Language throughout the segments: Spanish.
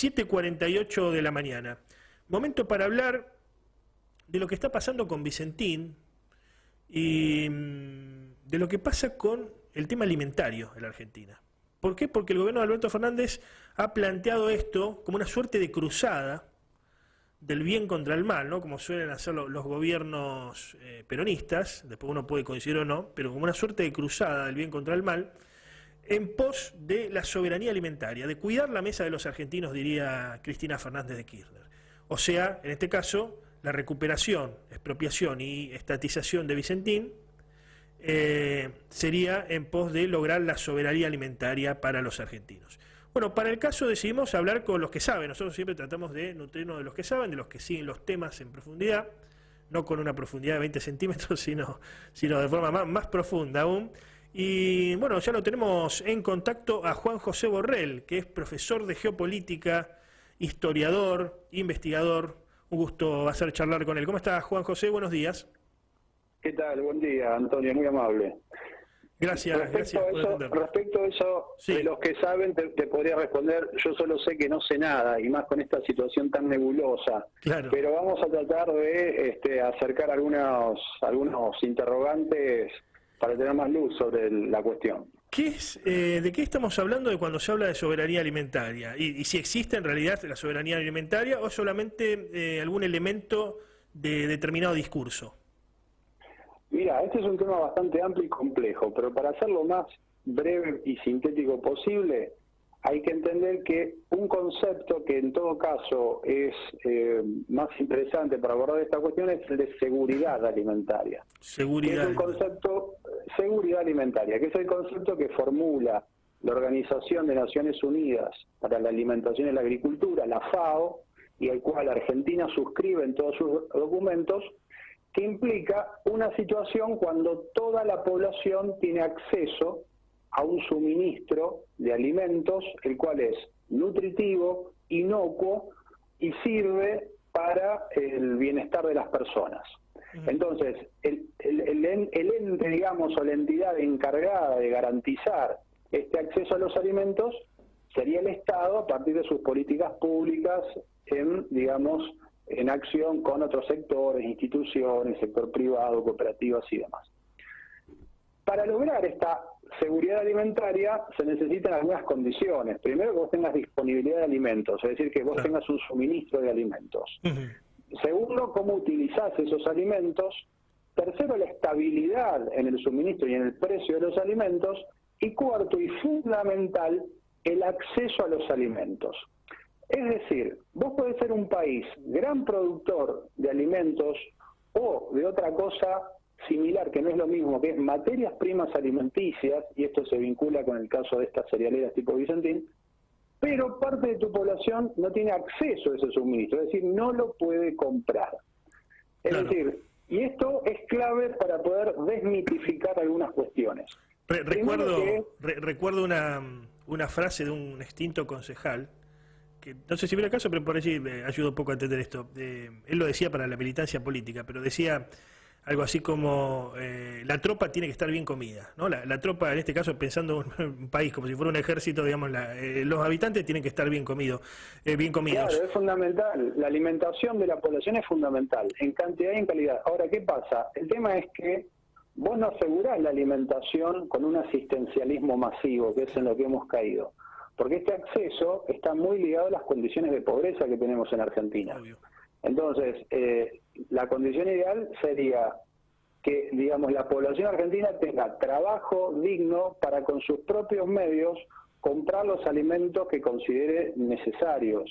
7:48 de la mañana. Momento para hablar de lo que está pasando con Vicentín y de lo que pasa con el tema alimentario en la Argentina. ¿Por qué? Porque el gobierno de Alberto Fernández ha planteado esto como una suerte de cruzada del bien contra el mal, ¿no? Como suelen hacer los gobiernos peronistas, después uno puede coincidir o no, pero como una suerte de cruzada del bien contra el mal, en pos de la soberanía alimentaria, de cuidar la mesa de los argentinos, diría Cristina Fernández de Kirchner. O sea, en este caso, la recuperación, expropiación y estatización de Vicentín sería en pos de lograr la soberanía alimentaria para los argentinos. Bueno, para el caso decidimos hablar con los que saben. Nosotros siempre tratamos de nutrirnos de los que saben, de los que siguen los temas en profundidad, no con una profundidad de 20 centímetros, sino de forma más profunda aún. Y bueno, ya lo tenemos en contacto a Juan José Borrell, que es profesor de geopolítica, historiador, investigador. Un gusto hacer charlar con él. ¿Cómo está, Juan José? Buenos días. ¿Qué tal? Buen día, Antonio, muy amable. Gracias por atendernos. Respecto a eso, sí, de los que saben, te podría responder, yo solo sé que no sé nada, y más con esta situación tan nebulosa. Claro. Pero vamos a tratar de acercar algunos interrogantes para tener más luz sobre la cuestión. ¿De qué estamos hablando cuando se habla de soberanía alimentaria? Y si existe en realidad la soberanía alimentaria o solamente algún elemento de determinado discurso. Mira, este es un tema bastante amplio y complejo, pero para hacerlo más breve y sintético posible, hay que entender que un concepto que en todo caso es más interesante para abordar esta cuestión es el de seguridad alimentaria. Seguridad. Es un concepto, seguridad alimentaria, que es el concepto que formula la Organización de Naciones Unidas para la Alimentación y la Agricultura, la FAO, y al cual Argentina suscribe en todos sus documentos, que implica una situación cuando toda la población tiene acceso a un suministro de alimentos, el cual es nutritivo, inocuo y sirve para el bienestar de las personas. Entonces, el ente, digamos, o la entidad encargada de garantizar este acceso a los alimentos sería el Estado a partir de sus políticas públicas en acción con otros sectores, instituciones, sector privado, cooperativas y demás. Para lograr esta seguridad alimentaria se necesitan algunas condiciones. Primero, que vos tengas disponibilidad de alimentos, es decir, que vos tengas un suministro de alimentos. Segundo, cómo utilizás esos alimentos. Tercero, la estabilidad en el suministro y en el precio de los alimentos. Y cuarto y fundamental, el acceso a los alimentos. Es decir, vos podés ser un país gran productor de alimentos o de otra cosa similar, que no es lo mismo, que es materias primas alimenticias, y esto se vincula con el caso de estas cerealeras tipo Vicentín, pero parte de tu población no tiene acceso a ese suministro, es decir, no lo puede comprar. Es decir, y esto es clave para poder desmitificar algunas cuestiones. Recuerdo una frase de un extinto concejal, que no sé si viene el caso, pero por allí me ayuda un poco a entender esto. Él lo decía para la militancia política, pero decía algo así como la tropa tiene que estar bien comida, ¿no? La tropa, en este caso, pensando en un país como si fuera un ejército, digamos, los habitantes tienen que estar bien comidos. Claro, es fundamental. La alimentación de la población es fundamental, en cantidad y en calidad. Ahora, ¿qué pasa? El tema es que vos no asegurás la alimentación con un asistencialismo masivo, que es en lo que hemos caído. Porque este acceso está muy ligado a las condiciones de pobreza que tenemos en Argentina. Obvio. Entonces, la condición ideal sería que, digamos, la población argentina tenga trabajo digno para con sus propios medios comprar los alimentos que considere necesarios.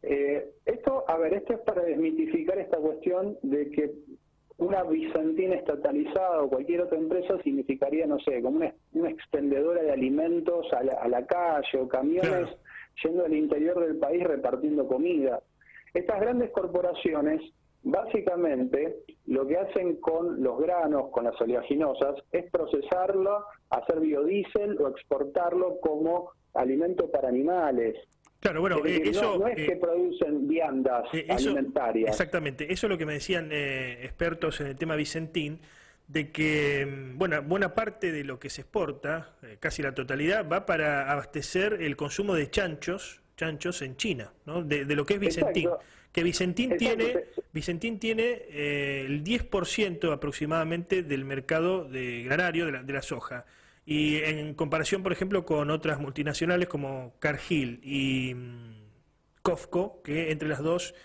Esto es para desmitificar esta cuestión de que una Vicentina estatalizada o cualquier otra empresa significaría, no sé, como una expendedora de alimentos a la calle o camiones yendo al interior del país repartiendo comida. Estas grandes corporaciones, básicamente, lo que hacen con los granos, con las oleaginosas, es procesarlo, hacer biodiesel o exportarlo como alimento para animales. Claro, bueno, eso no es que producen viandas alimentarias. Exactamente, eso es lo que me decían expertos en el tema Vicentín, de que buena parte de lo que se exporta, casi la totalidad, va para abastecer el consumo de chanchos chanchos en China, ¿no? De lo que es Vicentín. Exacto. Que Vicentín Exacto. tiene el 10% aproximadamente del mercado granario de la soja. Y en comparación, por ejemplo, con otras multinacionales como Cargill y COFCO, que entre las dos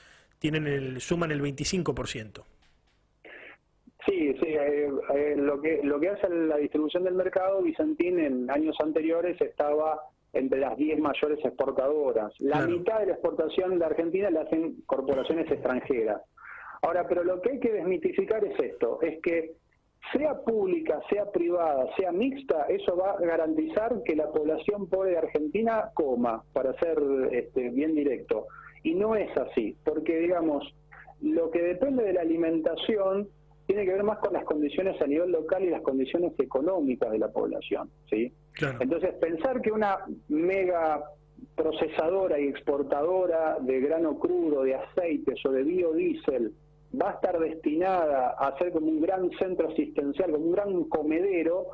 suman el 25%. Sí, sí, lo que hace la distribución del mercado, Vicentín en años anteriores estaba entre las 10 mayores exportadoras. La Claro. mitad de la exportación de Argentina la hacen corporaciones extranjeras. Ahora, pero lo que hay que desmitificar es esto, es que sea pública, sea privada, sea mixta, eso va a garantizar que la población pobre de Argentina coma, para ser bien directo. Y no es así, porque digamos, lo que depende de la alimentación tiene que ver más con las condiciones a nivel local y las condiciones económicas de la población, ¿sí? Claro. Entonces, pensar que una mega procesadora y exportadora de grano crudo, de aceites o de biodiesel va a estar destinada a ser como un gran centro asistencial, como un gran comedero,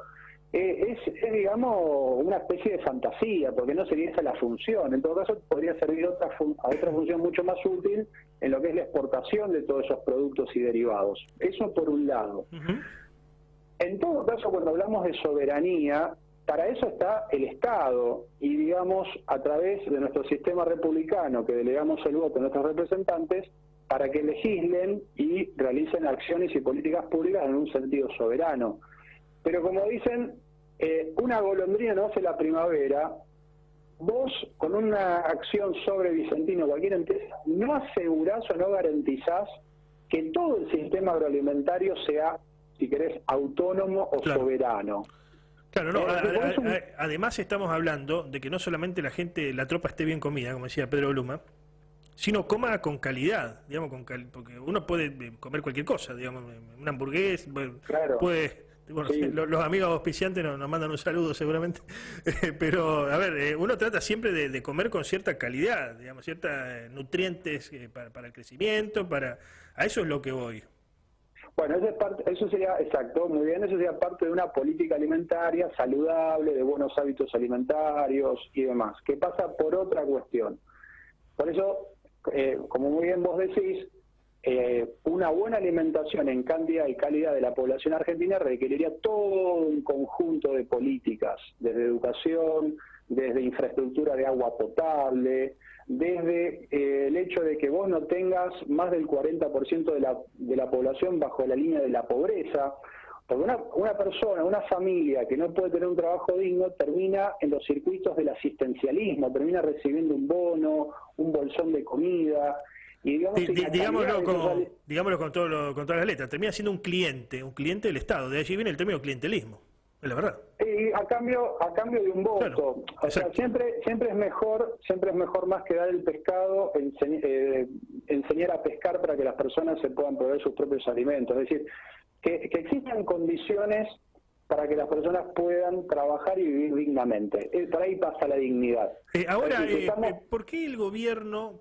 es, digamos, una especie de fantasía, porque no sería esa la función. En todo caso, podría servir a otra función mucho más útil en lo que es la exportación de todos esos productos y derivados. Eso por un lado. Uh-huh. En todo caso, cuando hablamos de soberanía, para eso está el Estado, y digamos, a través de nuestro sistema republicano, que delegamos el voto a nuestros representantes, para que legislen y realicen acciones y políticas públicas en un sentido soberano. Pero como dicen, una golondrina no hace la primavera. Vos, con una acción sobre Vicentín o cualquier empresa, no asegurás o no garantizás que todo el sistema agroalimentario sea, si querés, autónomo o Claro. soberano. Claro, no, Por eso- además estamos hablando de que no solamente la tropa esté bien comida, como decía Pedro Bluma, sino coma con calidad, digamos, porque uno puede comer cualquier cosa, digamos, una hamburguesa, Claro. bueno, Sí. los amigos auspiciantes nos mandan un saludo seguramente, pero a ver, uno trata siempre de comer con cierta calidad, digamos, ciertos nutrientes para el crecimiento, a eso es lo que voy. Bueno, eso sería, exacto, muy bien, eso sería parte de una política alimentaria saludable, de buenos hábitos alimentarios y demás, que pasa por otra cuestión. Por eso, como muy bien vos decís, una buena alimentación en cantidad y calidad de la población argentina requeriría todo un conjunto de políticas, desde educación, desde infraestructura de agua potable, desde el hecho de que vos no tengas más del 40% de la población bajo la línea de la pobreza, porque una persona, una familia que no puede tener un trabajo digno termina en los circuitos del asistencialismo, termina recibiendo un bono, un bolsón de comida, y digamos, digámoslo con todas las letras, termina siendo un cliente del Estado, de allí viene el término clientelismo, es la verdad. Y a cambio de un voto. Claro, o sea, siempre es mejor más que dar el pescado, enseñar a pescar para que las personas se puedan proveer sus propios alimentos. Es decir, que existan condiciones para que las personas puedan trabajar y vivir dignamente. Por ahí pasa la dignidad. Ahora, Es decir, ¿por qué el gobierno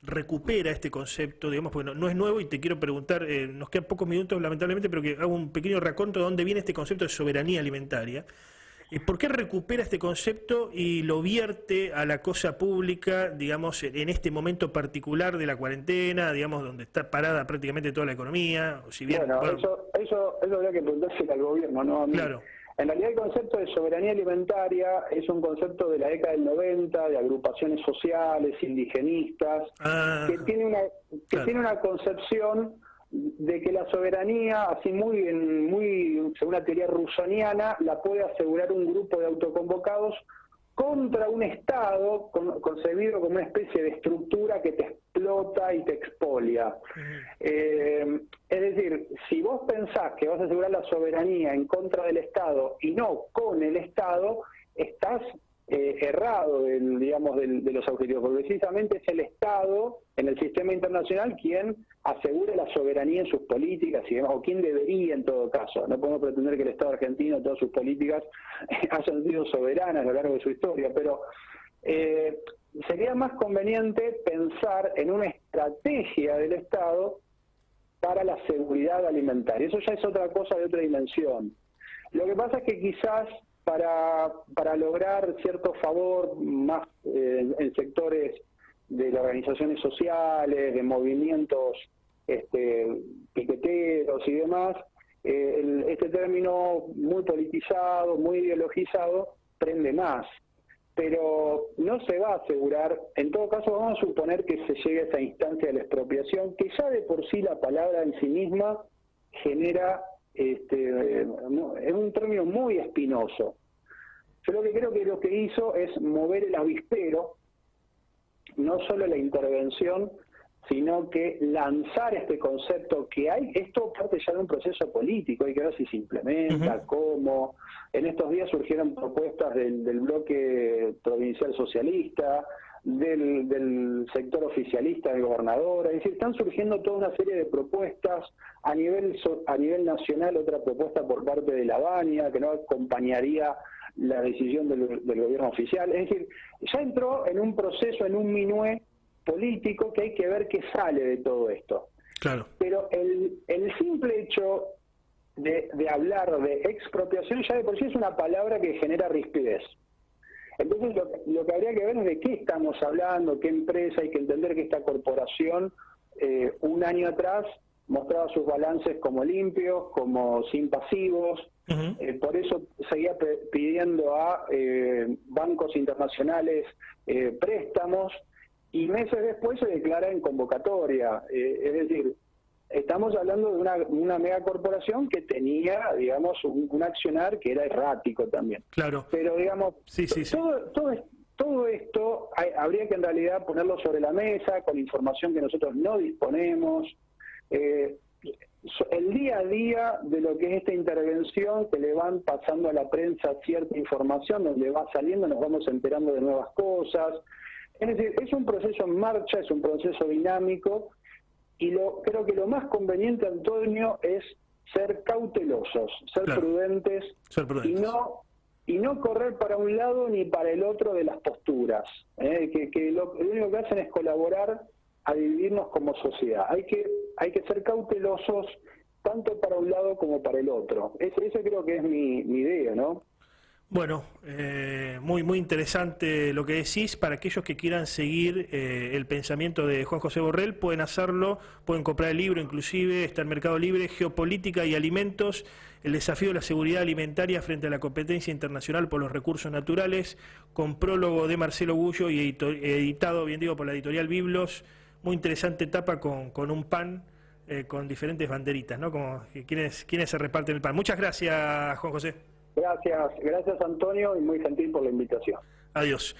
recupera este concepto, digamos, porque no es nuevo y te quiero preguntar, nos quedan pocos minutos lamentablemente, pero que hago un pequeño raconto de dónde viene este concepto de soberanía alimentaria? ¿Por qué recupera este concepto y lo vierte a la cosa pública, digamos, en este momento particular de la cuarentena, digamos, donde está parada prácticamente toda la economía? O si bien, bueno, eso habría que preguntarse al gobierno, no a mí. Claro. En realidad el concepto de soberanía alimentaria es un concepto de la década del 90, de agrupaciones sociales, indigenistas, que tiene una concepción de que la soberanía, así muy según la teoría rusoniana, la puede asegurar un grupo de autoconvocados contra un Estado concebido como una especie de estructura que te explota y te expolia. Es decir, si vos pensás que vas a asegurar la soberanía en contra del Estado y no con el Estado, estás errado de los objetivos, porque precisamente es el Estado en el sistema internacional quien asegura la soberanía en sus políticas y demás, o quien debería en todo caso. No podemos pretender que el Estado argentino, todas sus políticas hayan sido soberanas a lo largo de su historia, pero sería más conveniente pensar en una estrategia del Estado para la seguridad alimentaria. Eso ya es otra cosa de otra dimensión. Lo que pasa es que quizás para lograr cierto favor más en sectores de las organizaciones sociales, de movimientos piqueteros y demás, este término muy politizado, muy ideologizado, prende más. Pero no se va a asegurar, en todo caso vamos a suponer que se llegue a esa instancia de la expropiación, que ya de por sí la palabra en sí misma genera, es un término muy espinoso. Yo lo que creo que lo que hizo es mover el avispero, no solo la intervención, sino que lanzar este concepto que hay, esto parte ya de un proceso político, hay que ver si se implementa, cómo. En estos días surgieron propuestas del bloque provincial socialista, del sector oficialista del gobernador, es decir, están surgiendo toda una serie de propuestas a nivel nacional, otra propuesta por parte de la Baña, que no acompañaría la decisión del gobierno oficial, es decir, ya entró en un proceso, en un minué político que hay que ver qué sale de todo esto. Claro. Pero el simple hecho de hablar de expropiación ya de por sí es una palabra que genera rispidez. Entonces lo que habría que ver es de qué estamos hablando, qué empresa. Hay que entender que esta corporación un año atrás mostraba sus balances como limpios, como sin pasivos, por eso seguía pidiendo a bancos internacionales préstamos, y meses después se declara en convocatoria. Es decir, estamos hablando de una megacorporación que tenía, digamos, un accionar que era errático también. Claro. Pero, digamos, sí. todo esto habría que en realidad ponerlo sobre la mesa con información que nosotros no disponemos. El día a día de lo que es esta intervención, que le van pasando a la prensa cierta información, donde va saliendo, nos vamos enterando de nuevas cosas. Es decir, es un proceso en marcha, es un proceso dinámico, y creo que lo más conveniente, Antonio, es ser cautelosos, ser prudentes, y no correr para un lado ni para el otro de las posturas, que lo único que hacen es colaborar a dividirnos como sociedad. Hay que ser cautelosos tanto para un lado como para el otro. Ese creo que es mi idea, ¿no? Bueno, muy interesante lo que decís. Para aquellos que quieran seguir el pensamiento de Juan José Borrell, pueden hacerlo, pueden comprar el libro, inclusive está en Mercado Libre, Geopolítica y Alimentos, el desafío de la seguridad alimentaria frente a la competencia internacional por los recursos naturales, con prólogo de Marcelo Gullo y editado, bien digo, por la editorial Biblos. Muy interesante tapa con un pan con diferentes banderitas, ¿no? Como quienes se reparten el pan. Muchas gracias, Juan José. Gracias Antonio, y muy gentil por la invitación. Adiós.